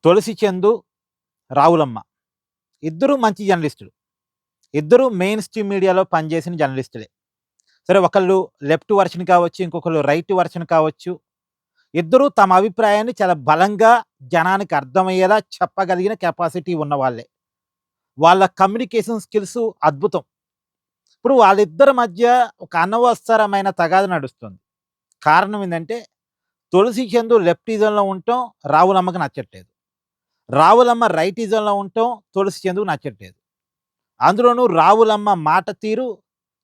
తులసి చందు, రావులమ్మ ఇద్దరూ మంచి జర్నలిస్టులు. ఇద్దరూ మెయిన్ స్ట్రీమ్ మీడియాలో పనిచేసిన జర్నలిస్టులే. సరే ఒకళ్ళు లెఫ్ట్ వర్షన్ కావచ్చు, ఇంకొకళ్ళు రైట్ వర్షన్ కావచ్చు. ఇద్దరూ తమ అభిప్రాయాన్ని చాలా బలంగా జనానికి అర్థమయ్యేలా చెప్పగలిగిన కెపాసిటీ ఉన్నవాళ్ళే. వాళ్ళ కమ్యూనికేషన్ స్కిల్స్ అద్భుతం. ఇప్పుడు వాళ్ళిద్దరి మధ్య ఒక అనవసరమైన తగాదా నడుస్తుంది. కారణం ఏందంటే, తులసి చందు లెఫ్టిజంలో ఉండటం రావులమ్మకి నచ్చట్లేదు. రావులమ్మ రైటిజంలో ఉండటం తులసి చందుకు నచ్చట్లేదు. అందులోనూ రావులమ్మ మాట తీరు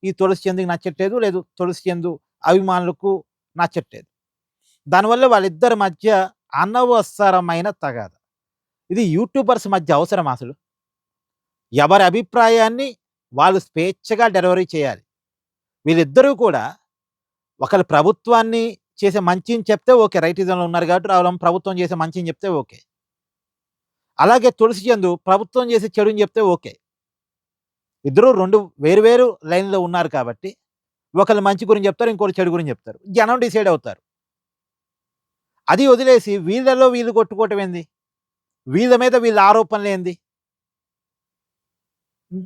ఈ తులసి చందుకి నచ్చట్లేదు. లేదు తులసి చందు అభిమానులకు నచ్చట్లేదు. దానివల్ల వాళ్ళిద్దరి మధ్య అనవసరమైన తగాదా. ఇది యూట్యూబర్స్ మధ్య అవసరమా అసలు? ఎవరి అభిప్రాయాన్ని వాళ్ళు స్వేచ్ఛగా డెలివరీ చేయాలి. వీళ్ళిద్దరూ కూడా ఒకళ్ళు ప్రభుత్వాన్ని చేసే మంచిని చెప్తే ఓకే. రైటిజంలో ఉన్నారు కాబట్టి రావులమ్మ ప్రభుత్వం చేసే మంచిని చెప్తే ఓకే. అలాగే తులసి చందు ప్రభుత్వం చేసే చెడుని చెప్తే ఓకే. ఇద్దరు 2 వేరు వేరు లైన్‌లో ఉన్నారు కాబట్టి, ఒకళ్ళు మంచి గురించి చెప్తారు. ఇంకోళ్ళు చెడు గురించి చెప్తారు. జనం డిసైడ్ అవుతారు. అది వదిలేసి వీళ్ళలో వీళ్ళు కొట్టుకోవటం ఏంది? వీళ్ళ మీద వీళ్ళ ఆరోపణలేంది? హ్మ్.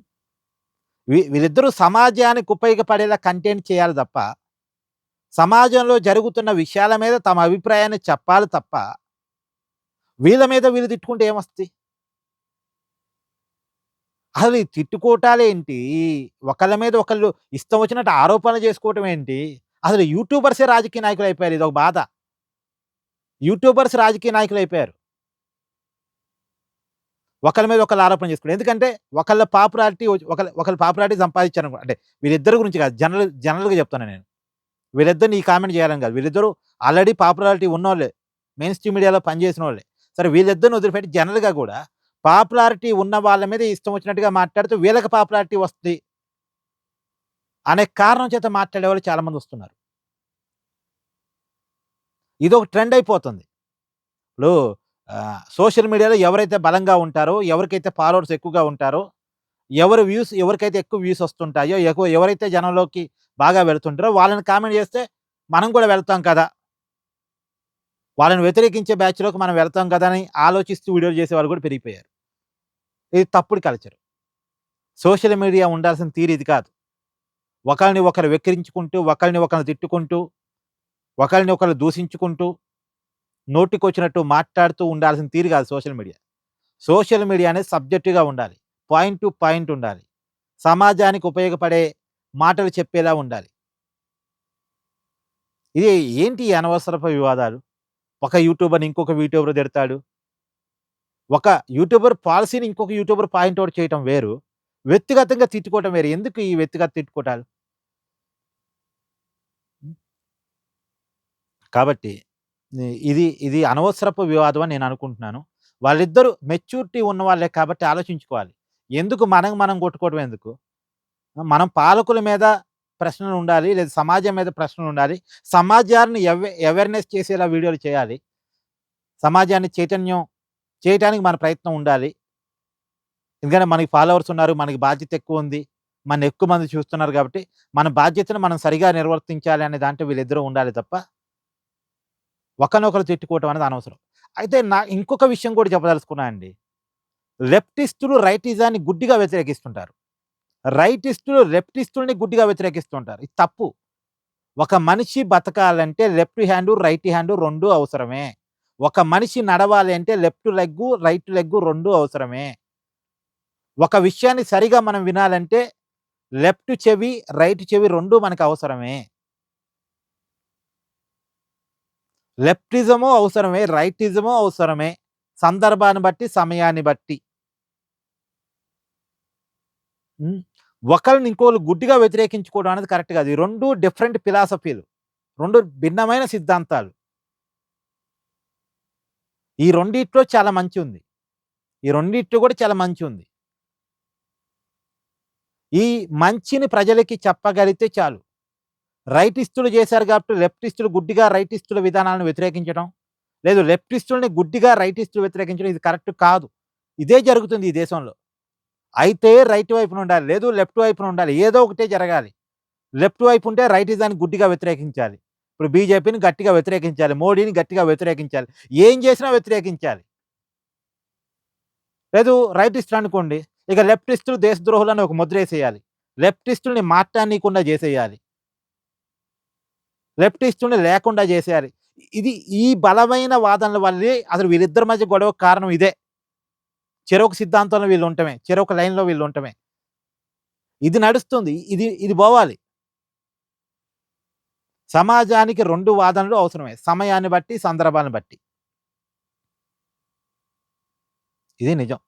వీళ్ళిద్దరూ సమాజానికి ఉపయోగపడేలా కంటెంట్ చేయాలి తప్ప, సమాజంలో జరుగుతున్న విషయాల మీద తమ అభిప్రాయాన్ని చెప్పాలి తప్ప, వీళ్ళ మీద వీళ్ళు తిట్టుకుంటే ఏమొస్తది? అసలు ఈ తిట్టుకోవటాలేంటి? ఒకళ్ళ మీద ఒకళ్ళు ఇష్టం వచ్చినట్టు ఆరోపణలు చేసుకోవటం ఏంటి? అసలు యూట్యూబర్సే రాజకీయ నాయకులైపోయారు. ఇదొక బాధ. యూట్యూబర్స్ రాజకీయ నాయకులైపోయారు. ఒకళ్ళ మీద ఒకళ్ళు ఆరోపణ చేసుకోవడం. ఎందుకంటే ఒకళ్ళ పాపులారిటీ ఒకళ్ళ పాపులారిటీ సంపాదించారనుకో అంటే వీళ్ళిద్దరి గురించి కాదు. జనరల్‌గా చెప్తున్నా నేను. వీళ్ళిద్దరిని ఈ కామెంట్ చేయాలని కాదు. వీళ్ళిద్దరూ ఆల్రెడీ పాపులారిటీ ఉన్నోళ్ళే. మెయిన్ స్ట్రీమ్ మీడియాలో పనిచేసినోళ్ళే. సరే వీళ్ళిద్దరిని వదిలిపెట్టి జనరల్‌గా కూడా పాపులారిటీ ఉన్న వాళ్ళ మీద ఇష్టం వచ్చినట్టుగా మాట్లాడుతూ వీళ్ళకి పాపులారిటీ వస్తది అనే కారణం చేత మాట్లాడేవాళ్ళు చాలా మంది వస్తున్నారు. ఇదొక ట్రెండ్ అయిపోతుంది. ఇప్పుడు సోషల్ మీడియాలో ఎవరైతే బలంగా ఉంటారో, ఎవరికైతే ఫాలోవర్స్ ఎక్కువగా ఉంటారో, ఎవరికైతే ఎక్కువ వ్యూస్ వస్తుంటాయో, ఎవరైతే జనంలోకి బాగా వెళ్తుంటారో వాళ్ళని కామెంట్ చేస్తే మనం కూడా వెళ్తాం కదా! వాళ్ళని వ్యతిరేకించే బ్యాచ్‌లోకి మనం వెళ్తాం కదా! అని ఆలోచిస్తూ వీడియోలు చేసేవాళ్ళు కూడా పెరిగిపోయారు. ఇది తప్పుడు కల్చర్. సోషల్ మీడియా ఉండాల్సిన తీరు ఇది కాదు. ఒకళ్ళని ఒకళ్ళు వెక్కిరించుకుంటూ, ఒకళ్ళని ఒకళ్ళు తిట్టుకుంటూ, ఒకళ్ళని ఒకళ్ళు దూషించుకుంటూ, నోటికొచ్చినట్టు మాట్లాడుతూ ఉండాల్సిన తీరు కాదు సోషల్ మీడియా. సోషల్ మీడియా అనేది సబ్జెక్టివ్‌గా ఉండాలి. పాయింట్ టు పాయింట్ ఉండాలి. సమాజానికి ఉపయోగపడే మాటలు చెప్పేలా ఉండాలి. ఇది ఏంటి ఈ అనవసరపు వివాదాలు? ఒక యూట్యూబర్‌ని ఇంకొక యూట్యూబర్ తిడతాడు. ఒక యూట్యూబర్ పాలిసీని ఇంకొక యూట్యూబర్ పాయింట్ ఔట్ చేయటం వేరు. వ్యక్తిగతంగా తిట్టుకోవటం వేరు. ఎందుకు ఈ వ్యక్తిగత తిట్టుకోటాలు? కాబట్టి ఇది అనవసరపు వివాదం అని నేను అనుకుంటున్నాను. వాళ్ళిద్దరూ మెచ్యూరిటీ ఉన్నవాళ్ళే కాబట్టి ఆలోచించుకోవాలి. ఎందుకు మనం కొట్టుకోవడం ఎందుకు? మనం పాలకుల మీద ప్రశ్నలుండాలి. లేదా సమాజం మీద ప్రశ్నలుండాలి. సమాజాన్ని అవేర్‌నెస్ చేసేలా వీడియోలు చేయాలి. సమాజాన్ని చైతన్యం చేయటానికి మన ప్రయత్నం ఉండాలి. ఎందుకంటే మనకి ఫాలోవర్స్ ఉన్నారు. మనకి బాధ్యత ఎక్కువుంది. మనల్ని ఎక్కువ మంది చూస్తున్నారు కాబట్టి, మన బాధ్యతను మనం సరిగా నిర్వర్తించాలి అనే దాంట్లో వీళ్ళిద్దరూ ఉండాలి తప్ప, ఒకరినొకరు తిట్టుకోవటం అనేది అనవసరం. అయితే ఇంకొక విషయం కూడా చెప్పదలుచుకున్నా అండి. లెఫ్టిస్టులు రైటిజాన్ని గుడ్డిగా వ్యతిరేకిస్తుంటారు. రైటిస్టులు లెఫ్టిస్టుల్ని గుడ్డిగా వ్యతిరేకిస్తుంటారు. ఇది తప్పు. ఒక మనిషి బతకాలంటే లెఫ్ట్ హ్యాండు, రైట్ హ్యాండు 2 అవసరమే. ఒక మనిషి నడవాలి అంటే లెఫ్ట్ లెగ్గు, రైట్ లెగ్గు 2 అవసరమే. ఒక విషయాన్ని సరిగా మనం వినాలంటే లెఫ్ట్ చెవి, రైట్ చెవి 2 మనకు అవసరమే. లెఫ్టిజము అవసరమే, రైటిజము అవసరమే. సందర్భాన్ని బట్టి, సమయాన్ని బట్టి. హ్మ్. ఒకళ్ళని ఇంకోళ్ళు గుడ్డిగా వ్యతిరేకించుకోవడం అనేది కరెక్ట్ కాదు. ఈ 2 డిఫరెంట్ ఫిలాసఫీలు. 2 భిన్నమైన సిద్ధాంతాలు. ఈ రెండిట్లో చాలా మంచి ఉంది. ఈ రెండిట్లో కూడా చాలా మంచి ఉంది. ఈ మంచిని ప్రజలకి చెప్పగలిగితే చాలు. రైటిస్టులు చేశారు కాబట్టి లెఫ్టిస్టులు గుడ్డిగా రైటిస్టుల విధానాలను వ్యతిరేకించడం, లేదు లెఫ్టిస్టుల్ని గుడ్డిగా రైటిస్టులు వ్యతిరేకించడం ఇది కరెక్ట్ కాదు. ఇదే జరుగుతుంది ఈ దేశంలో. అయితే రైట్ వైపున ఉండాలి. లేదు లెఫ్ట్ వైపున ఉండాలి. ఏదో ఒకటే జరగాలి. లెఫ్ట్ వైపు ఉంటే రైటిజాన్ని గుడ్డిగా వ్యతిరేకించాలి. ఇప్పుడు బీజేపీని గట్టిగా వ్యతిరేకించాలి. మోడీని గట్టిగా వ్యతిరేకించాలి. ఏం చేసినా వ్యతిరేకించాలి. లేదు రైటిస్టులు అనుకోండి. ఇక లెఫ్టిస్టులు దేశద్రోహులని ఒక ముద్రేసేయాలి. లెఫ్టిస్టుల్ని మాట్లాడనీయకుండా జేసేయాలి. లెఫ్టిస్టుల్ని లేకుండా జేసేయాలి. ఇది ఈ బలమైన వాదనల వల్లే అసలు వీళ్ళిద్దరి మధ్య గొడవకు కారణం ఇదే. చెరొక సిద్ధాంతంలో వీళ్ళుంటమే. చెరొక లైన్‌లో వీళ్ళుంటమే. ఇది నడుస్తుంది. ఇది బోవాలి. సమాజానికి 2 వాదనలు అవసరమే. సమయాన్ని బట్టి, సందర్భాన్ని బట్టి. ఇది నిజం.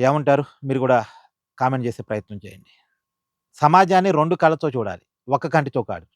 ఏమంటారు? మీరు గూడా కామెంట్ జేసే ప్రయత్నం చేయండి. సమాజాన్ని 2 కళ్ళతో చూడాలి. ఒక కంటితో కాదు.